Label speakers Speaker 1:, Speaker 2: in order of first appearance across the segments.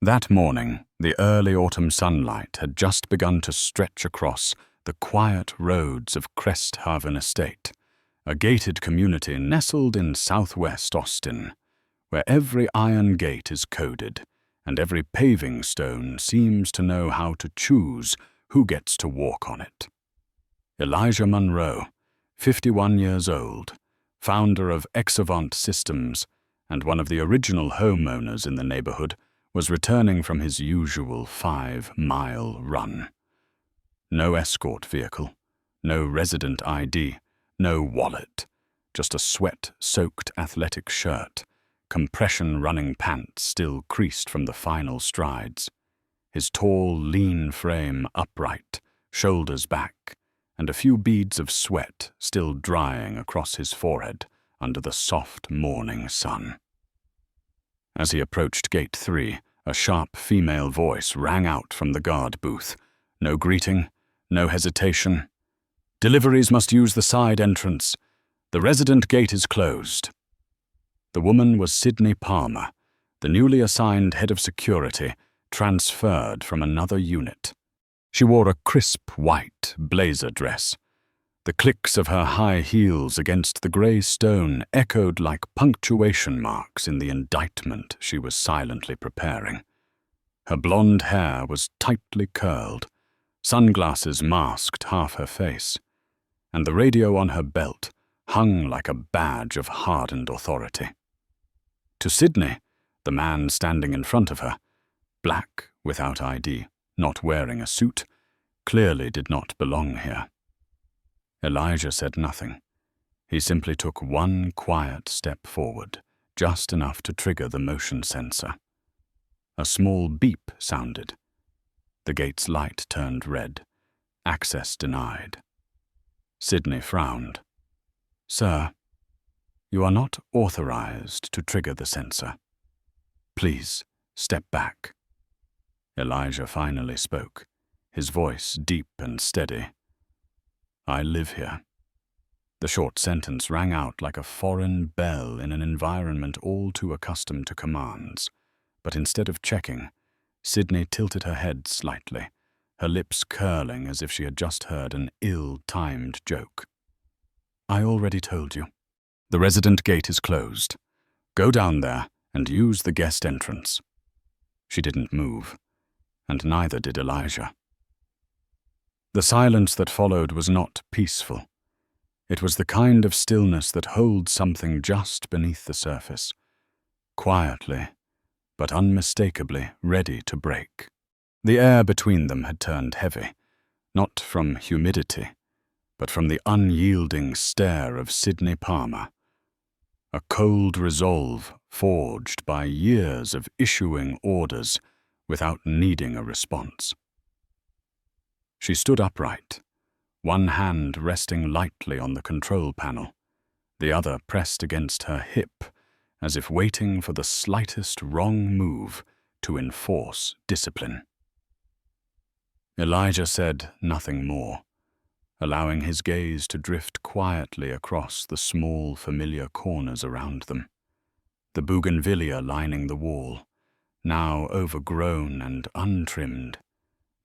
Speaker 1: That morning, the early autumn sunlight had just begun to stretch across the quiet roads of Cresthaven Estate, a gated community nestled in southwest Austin, where every iron gate is coded and every paving stone seems to know how to choose who gets to walk on it. Elijah Monroe, 51 years old, founder of Exavant Systems and one of the original homeowners in the neighborhood, was returning from his usual 5-mile run. No escort vehicle, no resident ID, no wallet, just a sweat-soaked athletic shirt, compression-running pants still creased from the final strides, his tall, lean frame upright, shoulders back, and a few beads of sweat still drying across his forehead under the soft morning sun. As he approached Gate 3, a sharp female voice rang out from the guard booth. No greeting, no hesitation. "Deliveries must use the side entrance. The resident gate is closed." The woman was Sydney Palmer, the newly assigned head of security, transferred from another unit. She wore a crisp white blazer dress. The clicks of her high heels against the grey stone echoed like punctuation marks in the indictment she was silently preparing. Her blonde hair was tightly curled, sunglasses masked half her face, and the radio on her belt hung like a badge of hardened authority. To Sydney, the man standing in front of her, black without ID, not wearing a suit, clearly did not belong here. Elijah said nothing. He simply took one quiet step forward, just enough to trigger the motion sensor. A small beep sounded. The gate's light turned red. Access denied. Sydney frowned. "Sir, you are not authorized to trigger the sensor. Please, step back." Elijah finally spoke, his voice deep and steady. "I live here." The short sentence rang out like a foreign bell in an environment all too accustomed to commands. But instead of checking, Sydney tilted her head slightly, her lips curling as if she had just heard an ill-timed joke. "I already told you. The resident gate is closed. Go down there and use the guest entrance." She didn't move, and neither did Elijah. The silence that followed was not peaceful. It was the kind of stillness that holds something just beneath the surface, quietly, but unmistakably ready to break. The air between them had turned heavy, not from humidity, but from the unyielding stare of Sydney Palmer, a cold resolve forged by years of issuing orders without needing a response. She stood upright, one hand resting lightly on the control panel, the other pressed against her hip, as if waiting for the slightest wrong move to enforce discipline. Elijah said nothing more, allowing his gaze to drift quietly across the small, familiar corners around them. The bougainvillea lining the wall, now overgrown and untrimmed,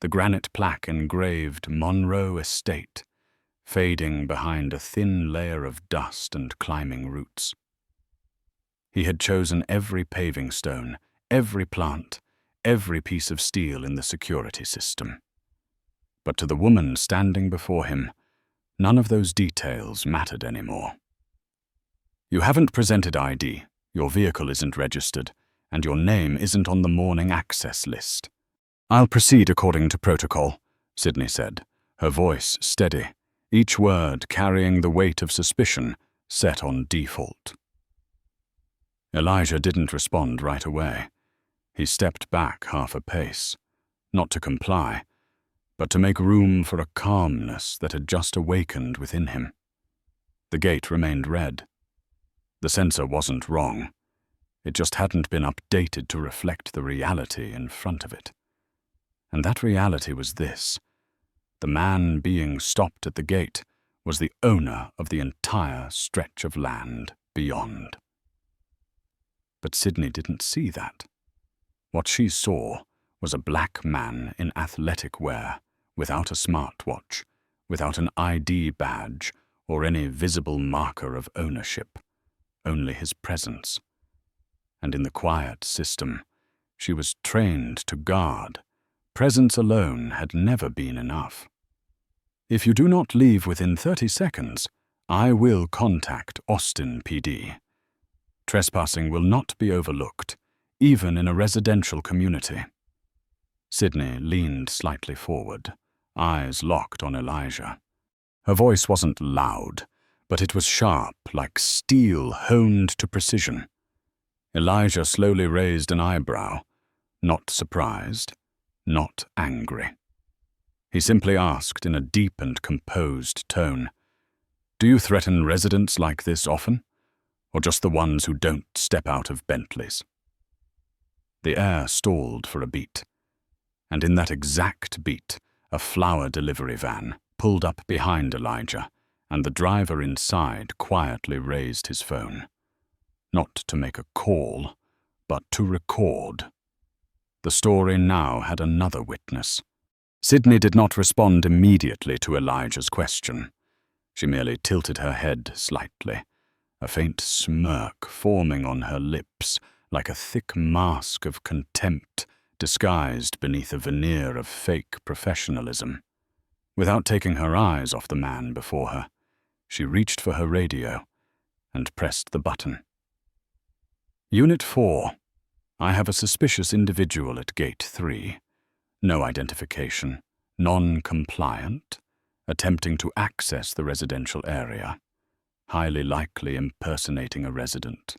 Speaker 1: the granite plaque engraved Monroe Estate, fading behind a thin layer of dust and climbing roots. He had chosen every paving stone, every plant, every piece of steel in the security system. But to the woman standing before him, none of those details mattered anymore. "You haven't presented ID, your vehicle isn't registered, and your name isn't on the morning access list." "I'll proceed according to protocol," Sydney said, her voice steady, each word carrying the weight of suspicion set on default. Elijah didn't respond right away. He stepped back half a pace, not to comply, but to make room for a calmness that had just awakened within him. The gate remained red. The sensor wasn't wrong. It just hadn't been updated to reflect the reality in front of it. And that reality was this: the man being stopped at the gate was the owner of the entire stretch of land beyond. But Sydney didn't see that. What she saw was a black man in athletic wear, without a smartwatch, without an ID badge or any visible marker of ownership, only his presence. And in the quiet system she was trained to guard, presence alone had never been enough. If you do not leave within 30 seconds, I will contact Austin PD. Trespassing will not be overlooked, even in a residential community. Sydney leaned slightly forward, eyes locked on Elijah. Her voice wasn't loud, but it was sharp, like steel honed to precision. Elijah slowly raised an eyebrow, not surprised, not angry. He simply asked in a deep and composed tone, "Do you threaten residents like this often, or just the ones who don't step out of Bentleys?" The air stalled for a beat, and in that exact beat, a flower delivery van pulled up behind Elijah, and the driver inside quietly raised his phone. Not to make a call, but to record. The story now had another witness. Sydney did not respond immediately to Elijah's question. She merely tilted her head slightly, a faint smirk forming on her lips like a thick mask of contempt disguised beneath a veneer of fake professionalism. Without taking her eyes off the man before her, she reached for her radio and pressed the button. "Unit 4. I have a suspicious individual at Gate 3. No identification, non-compliant, attempting to access the residential area, highly likely impersonating a resident.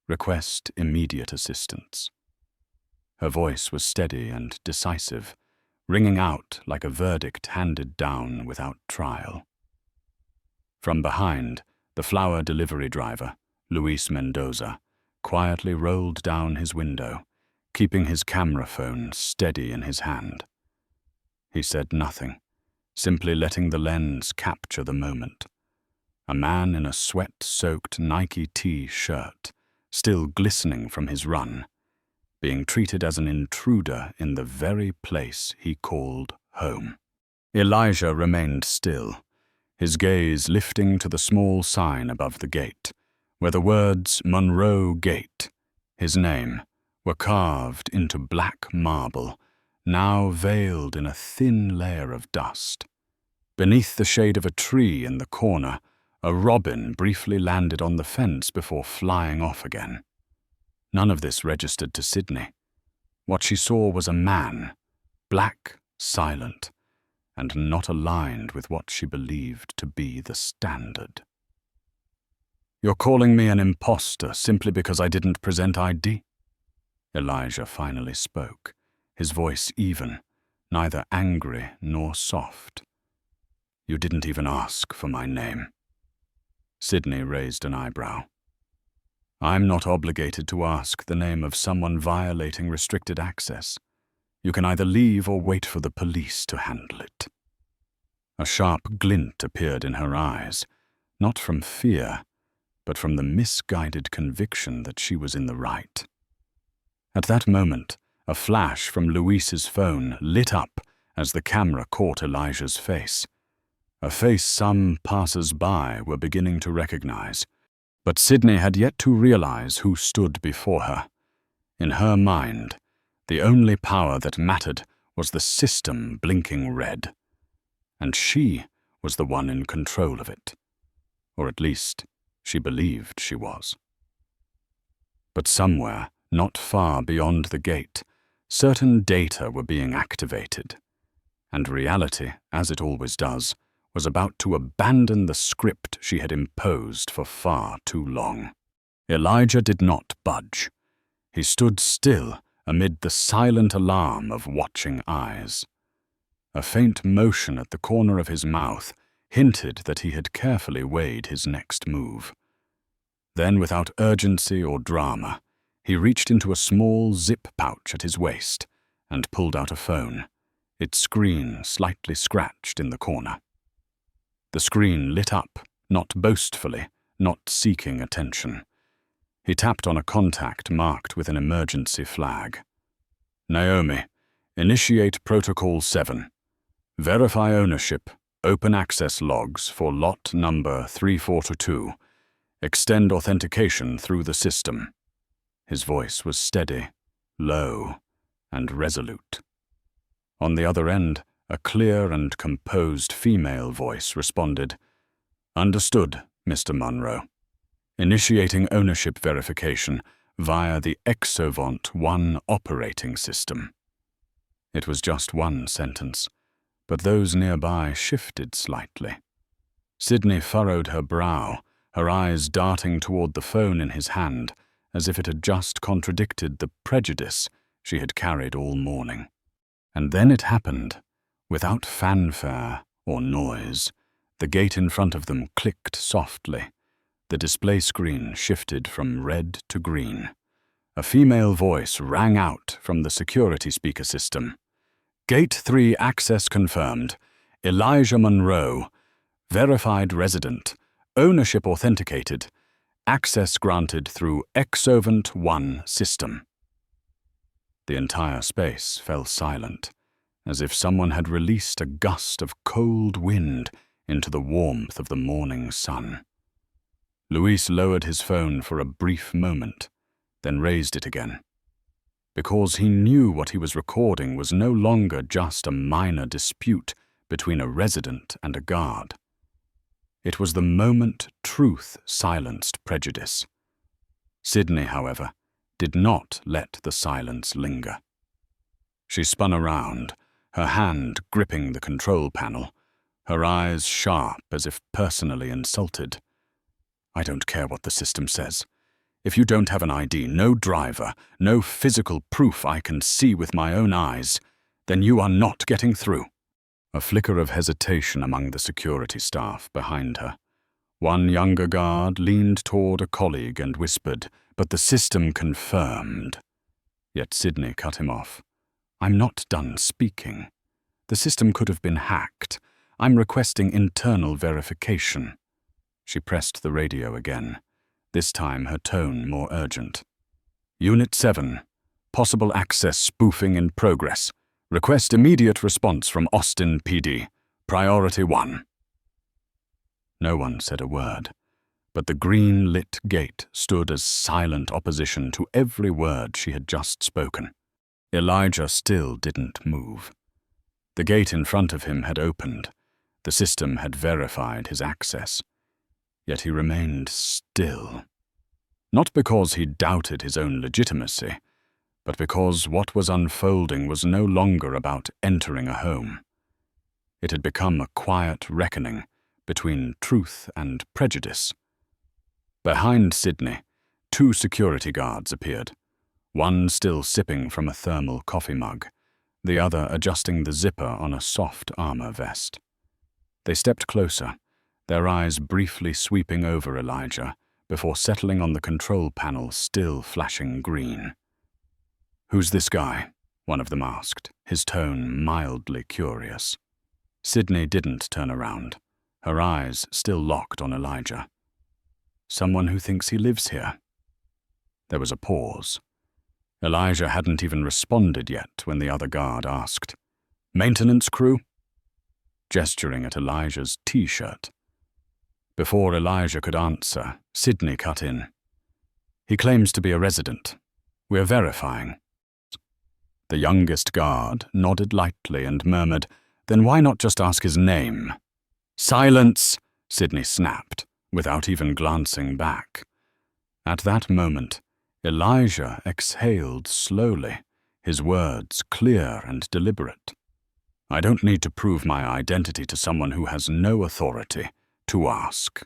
Speaker 1: Request immediate assistance." Her voice was steady and decisive, ringing out like a verdict handed down without trial. From behind, the flower delivery driver, Luis Mendoza, quietly rolled down his window, keeping his camera phone steady in his hand. He said nothing, simply letting the lens capture the moment. A man in a sweat-soaked Nike T-shirt, still glistening from his run, being treated as an intruder in the very place he called home. Elijah remained still, his gaze lifting to the small sign above the gate, where the words Monroe Gate, his name, were carved into black marble, now veiled in a thin layer of dust. Beneath the shade of a tree in the corner, a robin briefly landed on the fence before flying off again. None of this registered to Sydney. What she saw was a man, black, silent, and not aligned with what she believed to be the standard. "You're calling me an imposter simply because I didn't present ID?" Elijah finally spoke, his voice even, neither angry nor soft. "You didn't even ask for my name." Sydney raised an eyebrow. "I'm not obligated to ask the name of someone violating restricted access. You can either leave or wait for the police to handle it." A sharp glint appeared in her eyes, not from fear, but from the misguided conviction that she was in the right. At that moment, a flash from Luis's phone lit up as the camera caught Elijah's face. A face some passers-by were beginning to recognize. But Sydney had yet to realize who stood before her. In her mind, the only power that mattered was the system blinking red. And she was the one in control of it. Or at least, she believed she was. But somewhere, not far beyond the gate, certain data were being activated. And reality, as it always does, was about to abandon the script she had imposed for far too long. Elijah did not budge. He stood still amid the silent alarm of watching eyes. A faint motion at the corner of his mouth hinted that he had carefully weighed his next move. Then, without urgency or drama, he reached into a small zip pouch at his waist and pulled out a phone, its screen slightly scratched in the corner. The screen lit up, not boastfully, not seeking attention. He tapped on a contact marked with an emergency flag. Naomi, initiate Protocol 7. Verify ownership, open access logs for lot number 342. Extend authentication through the system. His voice was steady, low, and resolute. On the other end, a clear and composed female voice responded, "Understood, Mr. Munro. Initiating ownership verification via the Exovant 1 operating system." It was just one sentence, but those nearby shifted slightly. Sydney furrowed her brow, her eyes darting toward the phone in his hand, as if it had just contradicted the prejudice she had carried all morning. And then it happened. Without fanfare or noise, the gate in front of them clicked softly. The display screen shifted from red to green. A female voice rang out from the security speaker system. "Gate 3 access confirmed. Elijah Monroe. Verified resident. Ownership authenticated. Access granted through Exovant 1 system." The entire space fell silent, as if someone had released a gust of cold wind into the warmth of the morning sun. Luis lowered his phone for a brief moment, then raised it again, because he knew what he was recording was no longer just a minor dispute between a resident and a guard. It was the moment truth silenced prejudice. Sydney, however, did not let the silence linger. She spun around, her hand gripping the control panel, her eyes sharp as if personally insulted. "I don't care what the system says. If you don't have an ID, no driver, no physical proof I can see with my own eyes, then you are not getting through." A flicker of hesitation among the security staff behind her. One younger guard leaned toward a colleague and whispered, "But the system confirmed." Yet Sydney cut him off. "I'm not done speaking. The system could have been hacked. I'm requesting internal verification." She pressed the radio again, this time her tone more urgent. "Unit 7. Possible access spoofing in progress. Request immediate response from Austin PD. Priority 1. No one said a word, but the green-lit gate stood as silent opposition to every word she had just spoken. Elijah still didn't move. The gate in front of him had opened. The system had verified his access. Yet he remained still. Not because he doubted his own legitimacy, but because what was unfolding was no longer about entering a home. It had become a quiet reckoning between truth and prejudice. Behind Sydney, 2 security guards appeared, one still sipping from a thermal coffee mug, the other adjusting the zipper on a soft armor vest. They stepped closer, their eyes briefly sweeping over Elijah before settling on the control panel still flashing green. "Who's this guy?" one of them asked, his tone mildly curious. Sydney didn't turn around, her eyes still locked on Elijah. "Someone who thinks he lives here." There was a pause. Elijah hadn't even responded yet when the other guard asked, "Maintenance crew?" gesturing at Elijah's T-shirt. Before Elijah could answer, Sydney cut in. "He claims to be a resident. We're verifying." The youngest guard nodded lightly and murmured, "Then why not just ask his name?" "Silence!" Sydney snapped, without even glancing back. At that moment, Elijah exhaled slowly, his words clear and deliberate. "I don't need to prove my identity to someone who has no authority to ask."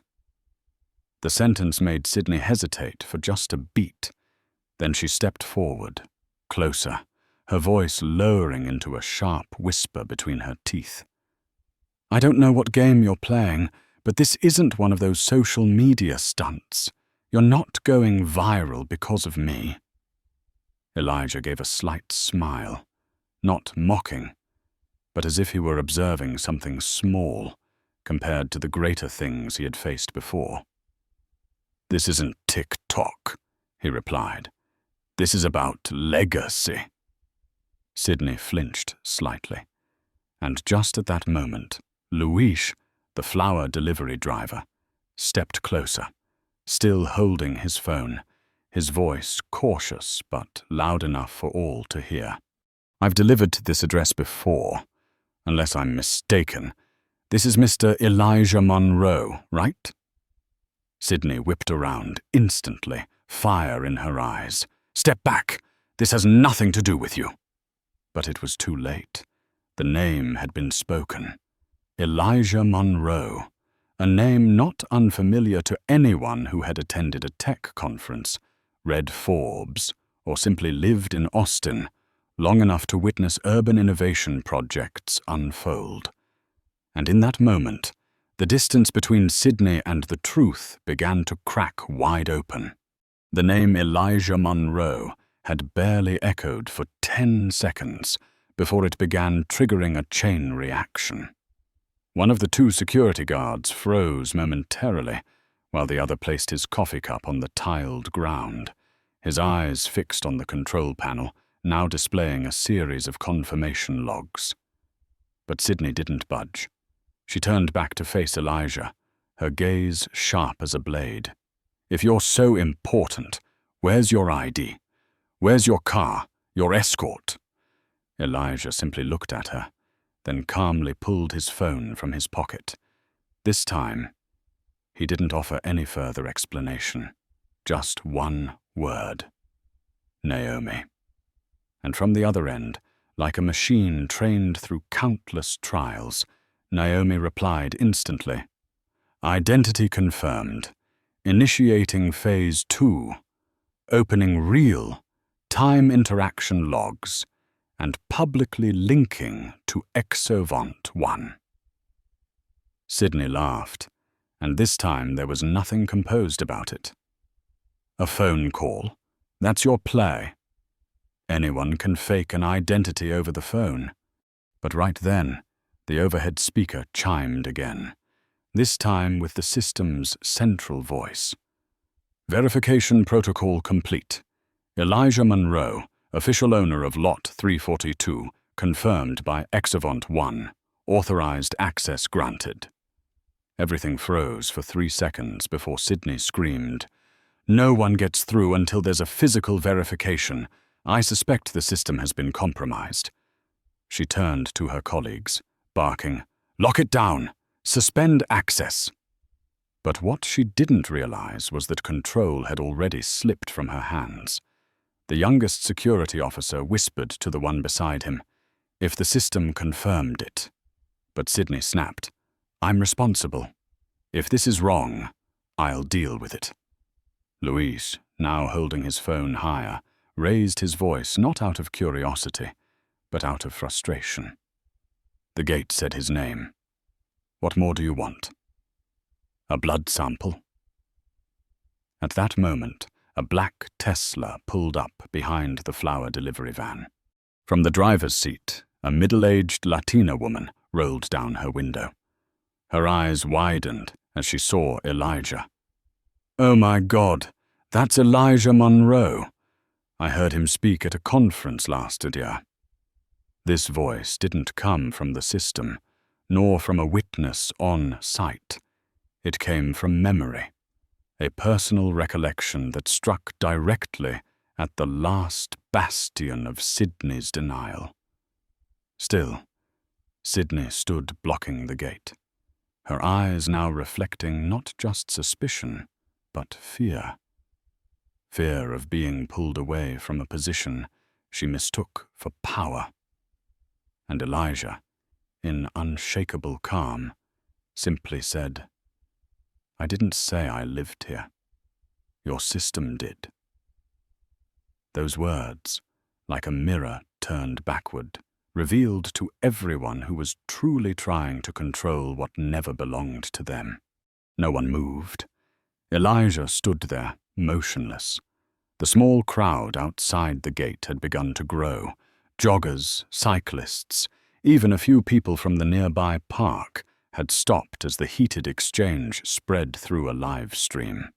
Speaker 1: The sentence made Sydney hesitate for just a beat. Then she stepped forward, closer, her voice lowering into a sharp whisper between her teeth. "I don't know what game you're playing, but this isn't one of those social media stunts. You're not going viral because of me." Elijah gave a slight smile, not mocking, but as if he were observing something small compared to the greater things he had faced before. "This isn't TikTok," he replied. "This is about legacy." Sydney flinched slightly. And just at that moment, Luis, the flower delivery driver, stepped closer, still holding his phone, his voice cautious but loud enough for all to hear. "I've delivered to this address before. Unless I'm mistaken, this is Mr. Elijah Monroe, right?" Sydney whipped around instantly, fire in her eyes. "Step back! This has nothing to do with you!" But it was too late. The name had been spoken. Elijah Monroe, a name not unfamiliar to anyone who had attended a tech conference, read Forbes, or simply lived in Austin long enough to witness urban innovation projects unfold. And in that moment, the distance between Sydney and the truth began to crack wide open. The name Elijah Monroe had barely echoed for 10 seconds before it began triggering a chain reaction. One of the two security guards froze momentarily, while the other placed his coffee cup on the tiled ground, his eyes fixed on the control panel, now displaying a series of confirmation logs. But Sydney didn't budge. She turned back to face Elijah, her gaze sharp as a blade. "If you're so important, where's your ID? Where's your car, your escort?" Elijah simply looked at her, then calmly pulled his phone from his pocket. This time, he didn't offer any further explanation, just one word: Naomi. And from the other end, like a machine trained through countless trials, Naomi replied instantly, "Identity confirmed. Initiating phase 2. Opening real time interaction logs and publicly linking to Exovant 1. Sydney laughed, and this time there was nothing composed about it. "A phone call? That's your play. Anyone can fake an identity over the phone." But right then, the overhead speaker chimed again, this time with the system's central voice. "Verification protocol complete. Elijah Monroe, official owner of Lot 342, confirmed by Exovant 1. Authorized access granted." Everything froze for 3 seconds before Sydney screamed, "No one gets through until there's a physical verification. I suspect the system has been compromised." She turned to her colleagues, barking, "Lock it down! Suspend access!" But what she didn't realize was that control had already slipped from her hands. The youngest security officer whispered to the one beside him, "If the system confirmed it." But Sydney snapped, "I'm responsible. If this is wrong, I'll deal with it." Luis, now holding his phone higher, raised his voice not out of curiosity, but out of frustration. The gate said his name. "What more do you want? A blood sample?" At that moment, a black Tesla pulled up behind the flower delivery van. From the driver's seat, a middle-aged Latina woman rolled down her window. Her eyes widened as she saw Elijah. "Oh my God, that's Elijah Monroe. I heard him speak at a conference last year." This voice didn't come from the system, nor from a witness on site. It came from memory, a personal recollection that struck directly at the last bastion of Sydney's denial. Still, Sydney stood blocking the gate, her eyes now reflecting not just suspicion, but fear. Fear of being pulled away from a position she mistook for power. And Elijah, in unshakable calm, simply said, "I didn't say I lived here. Your system did." Those words, like a mirror turned backward, revealed to everyone who was truly trying to control what never belonged to them. No one moved. Elijah stood there, motionless. The small crowd outside the gate had begun to grow. Joggers, cyclists, even a few people from the nearby park had stopped as the heated exchange spread through a live stream.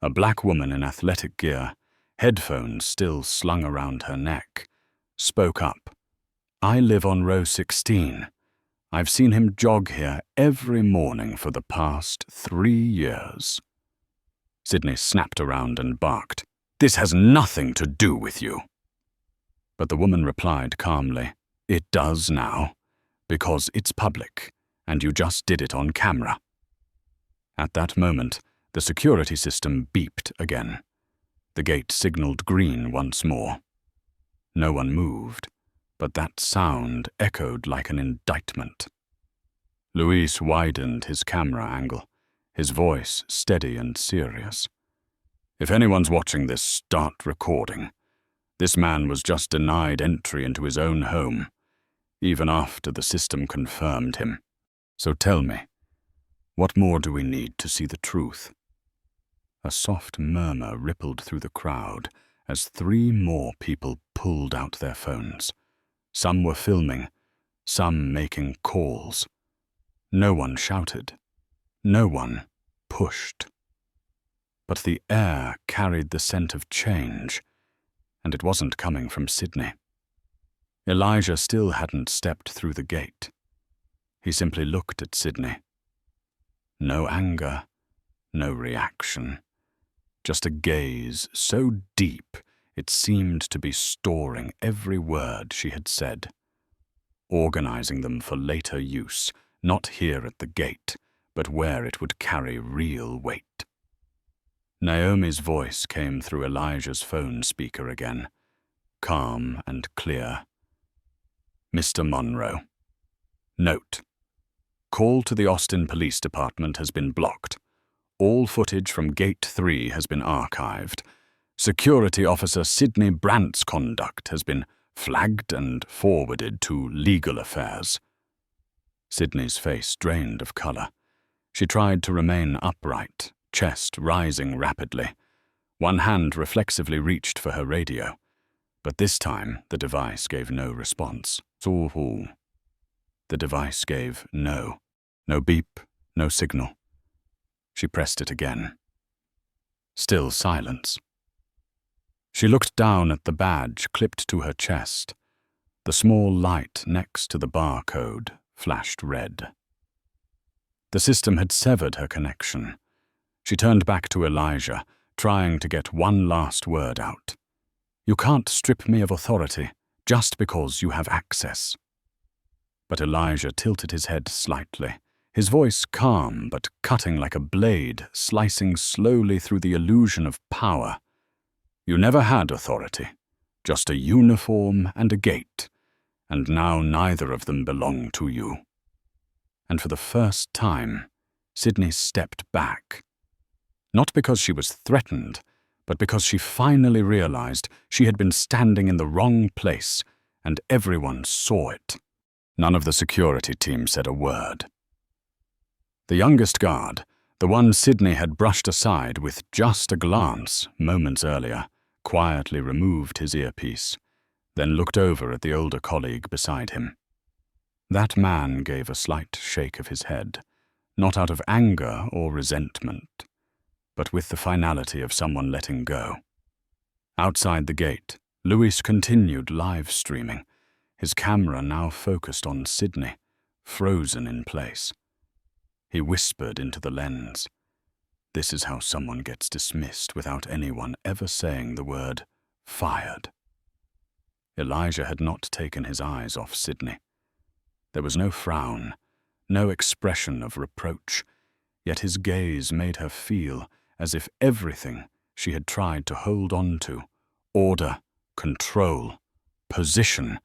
Speaker 1: A black woman in athletic gear, headphones still slung around her neck, spoke up. "I live on row 16. I've seen him jog here every morning for the past 3 years." Sydney snapped around and barked, "This has nothing to do with you." But the woman replied calmly, "It does now, because it's public, and you just did it on camera." At that moment, the security system beeped again. The gate signaled green once more. No one moved, but that sound echoed like an indictment. Luis widened his camera angle, his voice steady and serious. "If anyone's watching this, start recording. This man was just denied entry into his own home, even after the system confirmed him. So tell me, what more do we need to see the truth?" A soft murmur rippled through the crowd as 3 more people pulled out their phones. Some were filming, some making calls. No one shouted. No one pushed. But the air carried the scent of change, and it wasn't coming from Sydney. Elijah still hadn't stepped through the gate. He simply looked at Sydney. No anger, no reaction. Just a gaze so deep it seemed to be storing every word she had said, organizing them for later use, not here at the gate, but where it would carry real weight. Naomi's voice came through Elijah's phone speaker again, calm and clear. "Mr. Monroe. Note: call to the Austin Police Department has been blocked. All footage from Gate 3 has been archived. Security Officer Sydney Brandt's conduct has been flagged and forwarded to legal affairs." Sydney's face drained of color. She tried to remain upright, chest rising rapidly. One hand reflexively reached for her radio, but this time the device gave no response. The device gave no beep, no signal. She pressed it again. Still silence. She looked down at the badge clipped to her chest. The small light next to the barcode flashed red. The system had severed her connection. She turned back to Elijah, trying to get one last word out. "You can't strip me of authority just because you have access." But Elijah tilted his head slightly, his voice calm but cutting like a blade, slicing slowly through the illusion of power. "You never had authority, just a uniform and a gate, and now neither of them belong to you." And for the first time, Sydney stepped back. Not because she was threatened, but because she finally realized she had been standing in the wrong place, and everyone saw it. None of the security team said a word. The youngest guard, the one Sydney had brushed aside with just a glance moments earlier, quietly removed his earpiece, then looked over at the older colleague beside him. That man gave a slight shake of his head, not out of anger or resentment, but with the finality of someone letting go. Outside the gate, Luis continued live streaming, his camera now focused on Sydney, frozen in place. He whispered into the lens, "This is how someone gets dismissed without anyone ever saying the word fired." Elijah had not taken his eyes off Sydney. There was no frown, no expression of reproach, yet his gaze made her feel as if everything she had tried to hold on to, order, control, position,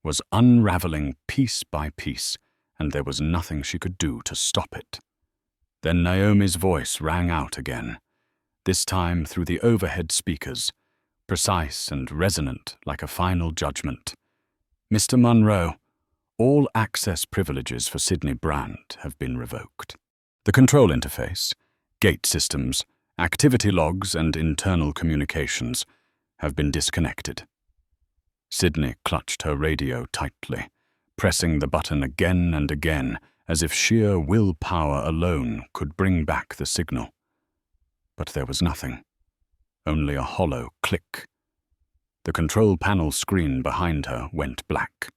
Speaker 1: was unraveling piece by piece, and there was nothing she could do to stop it. Then Naomi's voice rang out again, this time through the overhead speakers, precise and resonant like a final judgment. "Mr. Monroe, all access privileges for Sydney Brandt have been revoked. The control interface, gate systems, activity logs, and internal communications have been disconnected." Sydney clutched her radio tightly, pressing the button again and again as if sheer willpower alone could bring back the signal. But there was nothing, only a hollow click. The control panel screen behind her went black.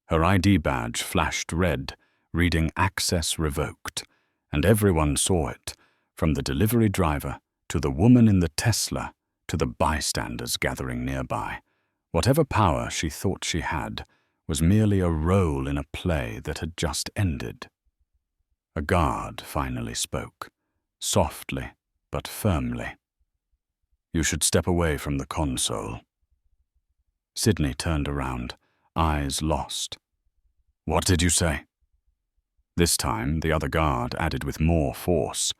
Speaker 1: Her ID badge flashed red, reading "Access Revoked," and everyone saw it, from the delivery driver to the woman in the Tesla to the bystanders gathering nearby. Whatever power she thought she had was merely a role in a play that had just ended. A guard finally spoke, softly but firmly. "You should step away from the console." Sydney turned around, eyes lost. "What did you say?" This time, the other guard added with more force.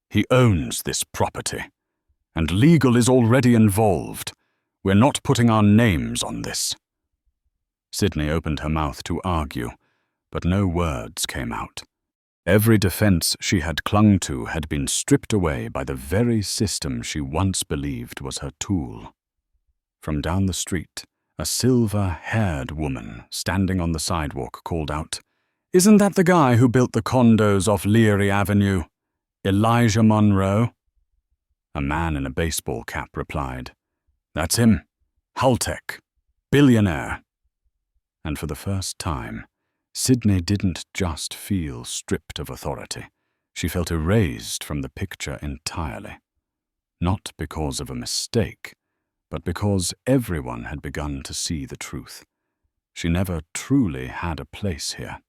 Speaker 1: "He owns this property, and legal is already involved. We're not putting our names on this." Sydney opened her mouth to argue, but no words came out. Every defense she had clung to had been stripped away by the very system she once believed was her tool. From down the street, a silver-haired woman standing on the sidewalk called out, "Isn't that the guy who built the condos off Leary Avenue? Elijah Monroe?" A man in a baseball cap replied, "That's him. Haltech. Billionaire." And for the first time, Sydney didn't just feel stripped of authority. She felt erased from the picture entirely. Not because of a mistake, but because everyone had begun to see the truth. She never truly had a place here.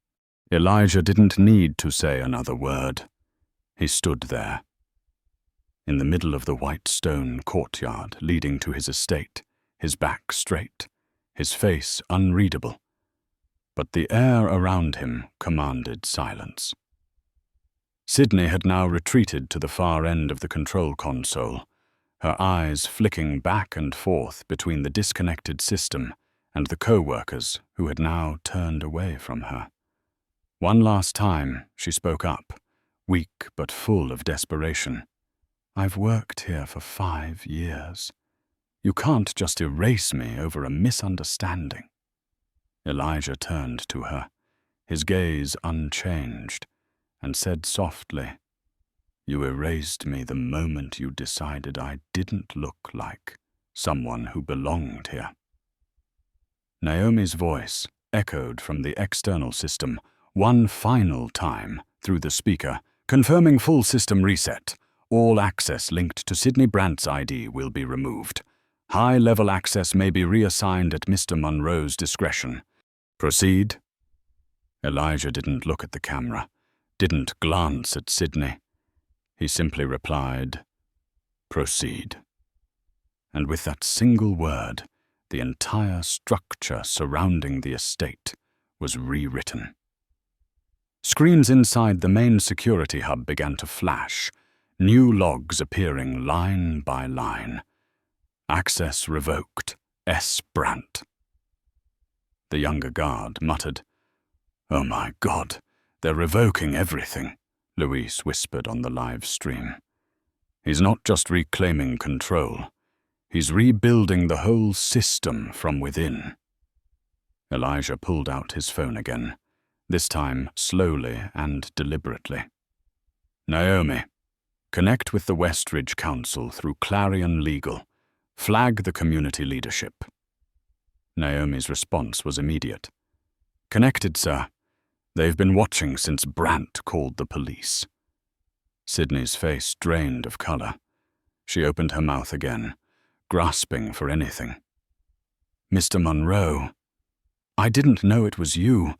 Speaker 1: Elijah didn't need to say another word. He stood there, in the middle of the white stone courtyard leading to his estate, his back straight, his face unreadable. But the air around him commanded silence. Sydney had now retreated to the far end of the control console, her eyes flicking back and forth between the disconnected system and the co-workers who had now turned away from her. One last time, she spoke up, weak but full of desperation. "I've worked here for 5 years. You can't just erase me over a misunderstanding." Elijah turned to her, his gaze unchanged, and said softly, "You erased me the moment you decided I didn't look like someone who belonged here." Naomi's voice echoed from the external system one final time through the speaker, confirming full system reset. All access linked to Sydney Brandt's ID will be removed. High-level access may be reassigned at Mr. Monroe's discretion. Proceed. Elijah didn't look at the camera, didn't glance at Sydney. He simply replied, "Proceed." And with that single word, the entire structure surrounding the estate was rewritten. Screens inside the main security hub began to flash, new logs appearing line by line. "Access revoked. S. Brandt." The younger guard muttered, "Oh my God, they're revoking everything," Luis whispered on the live stream. "He's not just reclaiming control. He's rebuilding the whole system from within." Elijah pulled out his phone again, this time slowly and deliberately. "Naomi, connect with the Westridge Council through Clarion Legal. Flag the community leadership." Naomi's response was immediate. "Connected, sir. They've been watching since Brandt called the police." Sydney's face drained of color. She opened her mouth again, grasping for anything. "Mr. Monroe, I didn't know it was you.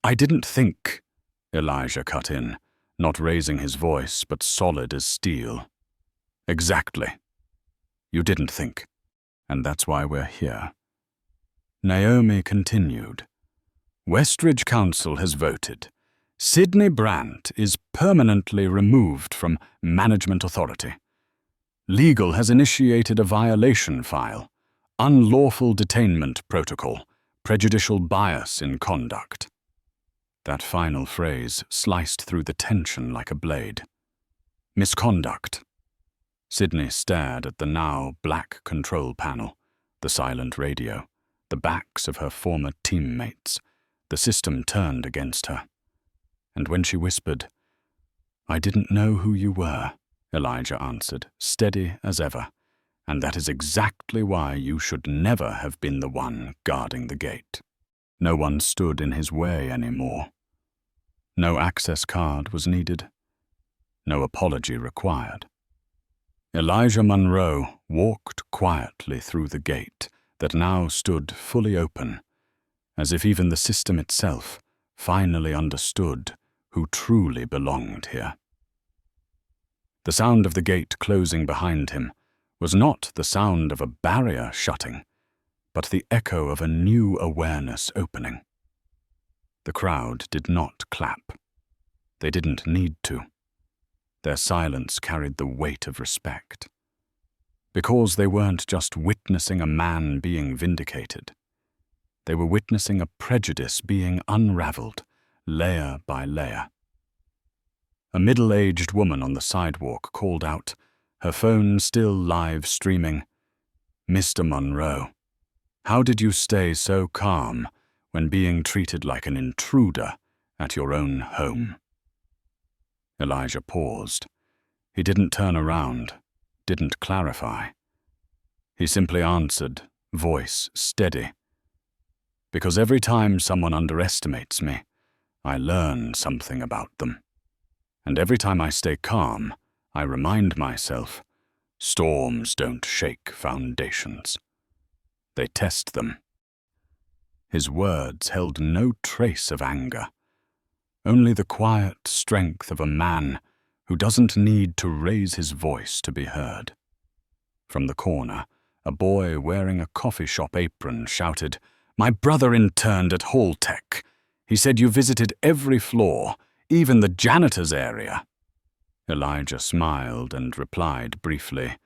Speaker 1: I didn't think," Elijah cut in, not raising his voice but solid as steel. "Exactly. You didn't think. And that's why we're here." Naomi continued, "Westridge Council has voted. Sydney Brandt is permanently removed from management authority. Legal has initiated a violation file, unlawful detainment protocol, prejudicial bias in conduct." That final phrase sliced through the tension like a blade. "Misconduct." Sydney stared at the now black control panel, the silent radio, the backs of her former teammates. The system turned against her. And when she whispered, "I didn't know who you were," Elijah answered, steady as ever, And that is exactly why you should never have been the one guarding the gate. No one stood in his way anymore. No access card was needed. No apology required. Elijah Munro walked quietly through the gate that now stood fully open, as if even the system itself finally understood who truly belonged here. The sound of the gate closing behind him was not the sound of a barrier shutting, but the echo of a new awareness opening. The crowd did not clap. They didn't need to. Their silence carried the weight of respect. Because they weren't just witnessing a man being vindicated. They were witnessing a prejudice being unraveled, layer by layer. A middle-aged woman on the sidewalk called out, her phone still live streaming, "Mr. Munro, how did you stay so calm when being treated like an intruder at your own home?" Elijah paused. He didn't turn around, didn't clarify. He simply answered, voice steady. "Because every time someone underestimates me, I learn something about them. And every time I stay calm, I remind myself, storms don't shake foundations. They test them." His words held no trace of anger, only the quiet strength of a man who doesn't need to raise his voice to be heard. From the corner, a boy wearing a coffee shop apron shouted, "My brother interned at Hall Tech. He said you visited every floor, even the janitor's area." Elijah smiled and replied briefly,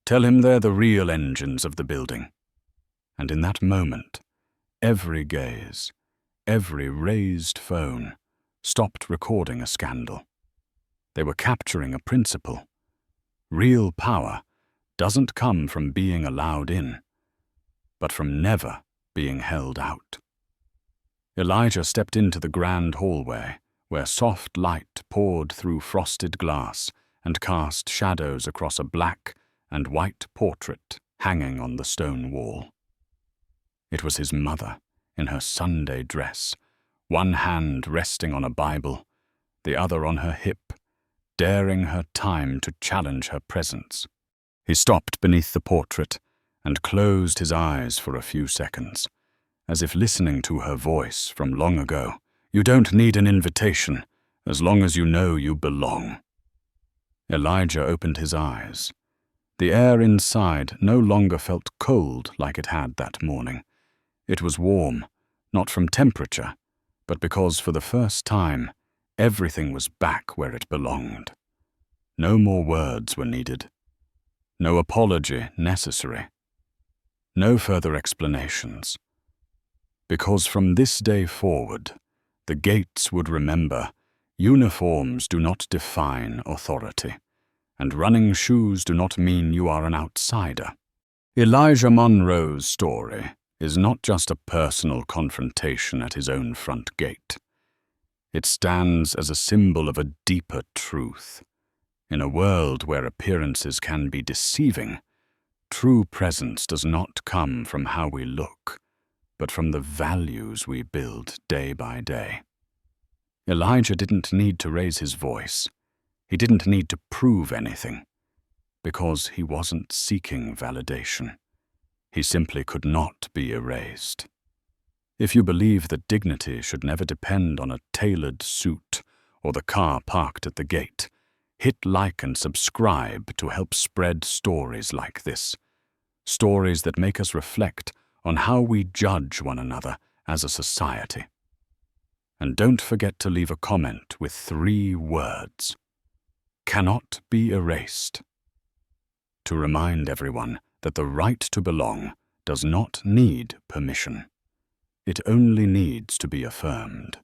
Speaker 1: "Tell him they're the real engines of the building." And in that moment, every gaze, every raised phone, stopped recording a scandal. They were capturing a principle. Real power doesn't come from being allowed in, but from never being held out. Elijah stepped into the grand hallway, where soft light poured through frosted glass and cast shadows across a black and white portrait hanging on the stone wall. It was his mother, in her Sunday dress, one hand resting on a Bible, the other on her hip, daring her time to challenge her presence. He stopped beneath the portrait and closed his eyes for a few seconds, as if listening to her voice from long ago. "You don't need an invitation, as long as you know you belong." Elijah opened his eyes. The air inside no longer felt cold like it had that morning. It was warm, not from temperature, but because for the first time, everything was back where it belonged. No more words were needed. No apology necessary. No further explanations. Because from this day forward, the gates would remember, uniforms do not define authority, and running shoes do not mean you are an outsider. Elijah Munro's story is not just a personal confrontation at his own front gate. It stands as a symbol of a deeper truth. In a world where appearances can be deceiving, true presence does not come from how we look, but from the values we build day by day. Elijah didn't need to raise his voice. He didn't need to prove anything, because he wasn't seeking validation. He simply could not be erased. If you believe that dignity should never depend on a tailored suit or the car parked at the gate, hit like and subscribe to help spread stories like this. Stories that make us reflect on how we judge one another as a society. And don't forget to leave a comment with 3 words. Cannot be erased. To remind everyone that the right to belong does not need permission. It only needs to be affirmed.